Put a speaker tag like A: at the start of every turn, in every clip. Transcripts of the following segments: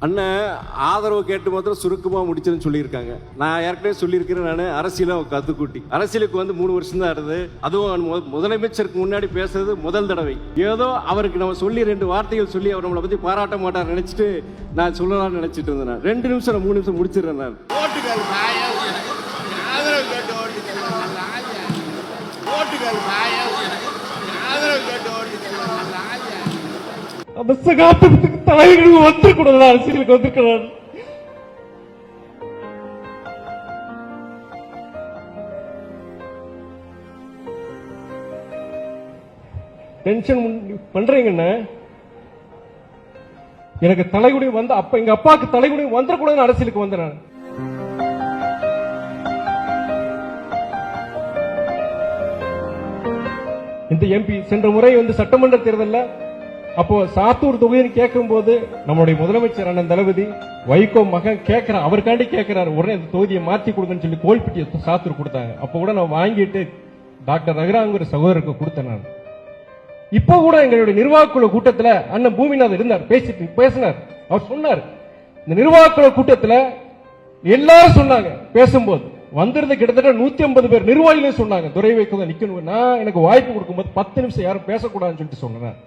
A: அண்ணன் ஆதரவு கேட்டு மாத்திரம் சுருக்கமாக முடிச்சுன்னு சொல்லியிருக்காங்க. நான் ஏற்கனவே சொல்லியிருக்கிறேன், நான் அரசியலும் கத்துக்கூட்டி அரசியலுக்கு வந்து 3 வருஷம் தான் இருந்தது. அதுவும் முதலமைச்சருக்கு முன்னாடி பேசுறது முதல் தடவை. ஏதோ அவருக்கு நம்ம சொல்லி 2 வார்த்தைகள் சொல்லி அவர் நம்மளை பற்றி பாராட்ட மாட்டார் நினைச்சிட்டு நான் சொல்லலாம்னு நினைச்சிட்டு இருந்தேன். 2 நிமிஷம் 3 நிமிஷம் முடிச்சிடுறேன். நான் தலைவர்களுக்கு வந்துடக்கூடாது, அரசியலுக்கு வந்திருக்கிறார். டென்ஷன் பண்றீங்கன்னு எனக்கு தலைகுடி வந்து அப்ப எங்க அப்பாவுக்கு தலைகுடி வந்துடக்கூடாதுன்னு அரசியலுக்கு வந்தேன். இந்த எம்பி சென்ற முறை வந்து சட்டமன்ற தேர்தலில் அப்போ சாத்தூர் தொகுதின்னு கேட்கும் போது நம்முடைய முதலமைச்சர் அண்ணன் தளபதி வைகோ மகன் கேட்கிறார், அவருக்காண்டி கேட்கிறாரு, உடனே அந்த தொகுதியை மாற்றி கொடுங்கன்னு சொல்லி கோல்பட்டியை சாத்தூர் கொடுத்தாங்க. அப்ப கூட நான் வாங்கிட்டு டாக்டர் ரகுராங்கிற சகோதரருக்கு கொடுத்தேன். நான் இப்ப கூட எங்களுடைய நிர்வாகக்குழு கூட்டத்தில் அண்ணன் பூமிநாதன் இருந்தார், பேசினார். அவர் சொன்னார், இந்த நிர்வாகக்குழு கூட்டத்தில் எல்லாரும் சொன்னாங்க, பேசும்போது வந்திருந்த கிட்டத்தட்ட 150 பேர் நிர்வாகிகளும் சொன்னாங்க துரை வைக்கோ நிக்கணும். நான் எனக்கு வாய்ப்பு கொடுக்கும்போது 10 நிமிஷம் யாரும் பேசக்கூடாதுன்னு சொல்லிட்டு சொன்னேன்.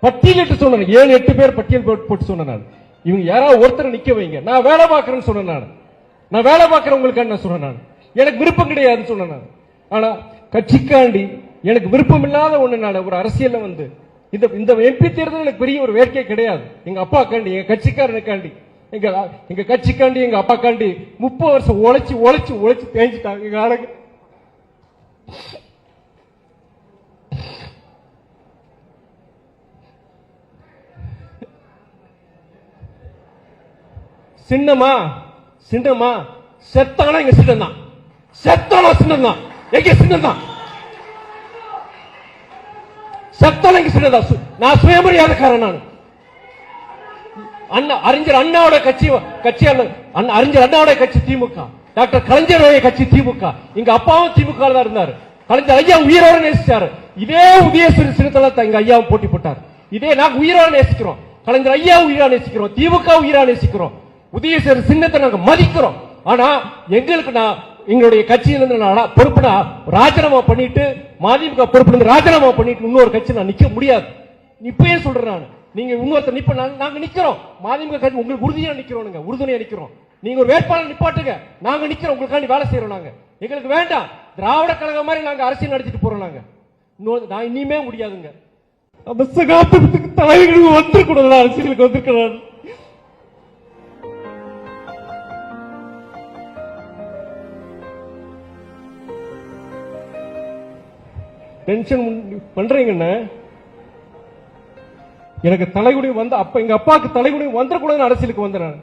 A: பட்டியலிட்டு சொன்னேன், 7-8 பேர் பட்டியல் போட்டு சொன்னேன். இவங்க யாராவது ஒருத்தர் நிக்க வைங்க, நான் வேலை பார்க்கறேன்னு சொன்னேன். நான் வேலை பார்க்கறவங்களுக்கு என்ன சொன்னேன், எனக்கு விருப்பம் கிடையாதுன்னு சொன்னேன். ஆனா கட்சிக்காண்டி எனக்கு விருப்பம் இல்லாத ஒண்ணு நான் ஒரு அரசியல்ல வந்து இந்த எம்பி தேர்தல் எனக்கு பெரிய ஒரு வேட்கை கிடையாது. எங்க அப்பா காண்டி, எங்க கட்சிக்காரனுக்காண்டி, எங்க கட்சிக்காண்டி, எங்க அப்பா காண்டி 30 வருஷம் உழைச்சு உழைச்சு உழைச்சு தேஞ்சிட்டாங்க எங்க ஆளுங்க. சின்னமா சின்னமா செத்தானா எங்க சின்னம் தான், செத்தானா சின்னம் தான், எங்க சின்னம் தான், செத்தானா எங்க சின்னம் தான். நான் சுயமரியாதைக்காரன். நான் அண்ணா அறிஞர் அண்ணாவோட அறிஞர் அண்ணாவோட கட்சி திமுக, டாக்டர் கலைஞருடைய கட்சி திமுக, எங்க அப்பாவும் திமுக தான் இருந்தாரு. கலைஞர் ஐயா உயிரோட நேசிச்சாரு. இதே உதயசூரிய சின்னத்துல எங்க ஐயாவும் போட்டி போட்டார். இதே நாங்க உயிரோட நேசிக்கிறோம், கலைஞர் ஐயா உயிரா நேசிக்கிறோம், திமுக உயிரா நேசிக்கிறோம், உதயசூரிய சின்னத்தை நாங்க மதிக்கிறோம். ஆனா எங்களுக்கு எங்களுடைய கட்சியிலிருந்து பொறுப்புனா ராஜினாமா பண்ணிட்டு, மதிமுக பொறுப்பு ராஜினாமா பண்ணிட்டு இன்னொரு கட்சி நான் நிக்க முடியாது. இப்பயே சொல்றேன், நான் நீங்க இன்னொருத்தர் நிப்ப நாங்க நிக்கிறோம். மதிமுக கட்சி உங்களுக்கு உறுதியா நிக்கிறோம், உறுதுணையா நிக்கிறோம். நீங்க ஒரு வேட்பாளர் நிப்பாட்டுங்க, நாங்க நிக்கிறோம், உங்களுக்காண்டி வேலை செய்யறோம். நாங்க எங்களுக்கு வேண்டாம் திராவிட கழகம் மாதிரி நாங்க அரசியல் நடத்திட்டு போறோம். நான் இனிமே முடியாதுங்க. தலைவர்களுக்கு வந்துடக்கூடாது, அரசியலுக்கு வந்திருக்கிறார். டென்ஷன் பண்றீங்கன்னு எனக்கு தலைகுடி வந்து அப்ப எங்க அப்பாவுக்கு தலைகுடி வந்துடக்கூடாதுன்னு அரசியலுக்கு வந்தேன்.